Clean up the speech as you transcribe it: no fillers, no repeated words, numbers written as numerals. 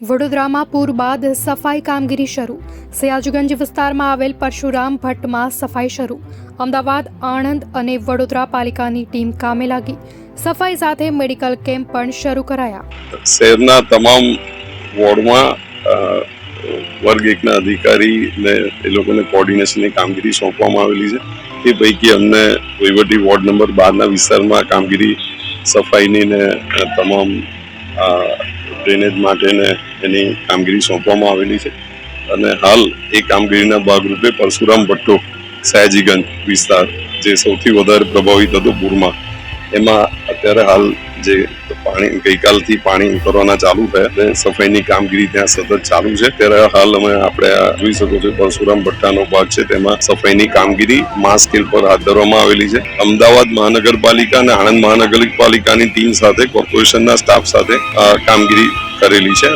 વડોદરામાં પૂર બાદ સફાઈ કામગીરી શરૂ। સયાજગંજ વિસ્તારમાં આવેલ પરશુરામ ભટ્ટમાં સફાઈ શરૂ। અમદાવાદ, આણંદ અને વડોદરા પાલિકાની ટીમ કામે લાગી। સફાઈ સાથે મેડિકલ કેમ્પ પણ શરૂ કરાયા। શહેરના તમામ વોર્ડમાં વર્ગ એકના અધિકારીને એ લોકોને કોર્ડિનેશનની કામગીરી સોંપવામાં આવેલી છે। એ પૈકી અમને વહીવટી વોર્ડ નંબર 12ના વિસ્તારમાં કામગીરી સફાઈની ને તમામ ડ્રેનેજ માટેને એની કામગીરી સોંપવામાં આવેલી છે અને હાલ એ કામગીરીના ભાગરૂપે પરશુરામ ભટ્ટો સયાજીગંજ વિસ્તાર જે સૌથી વધારે પ્રભાવિત હતો પૂરમાં, એમાં અત્યારે હાલ જે પાણી ગઈકાલથી પાણી ઉતરવાના ચાલુ થયા અને સફાઈની કામગીરી ત્યાં સતત ચાલુ છે। ત્યારે હાલ આપણે જોઈ શકો છો પરશુરામ ભટ્ટાનો ભાગ છે, તેમાં સફાઈની કામગીરી માસ સ્કેલ પર હાથ ધરવામાં આવેલી છે। અમદાવાદ મહાનગરપાલિકા અને આણંદ મહાનગરપાલિકાની ટીમ સાથે કોર્પોરેશનના સ્ટાફ સાથે કામગીરી કરેલી છે।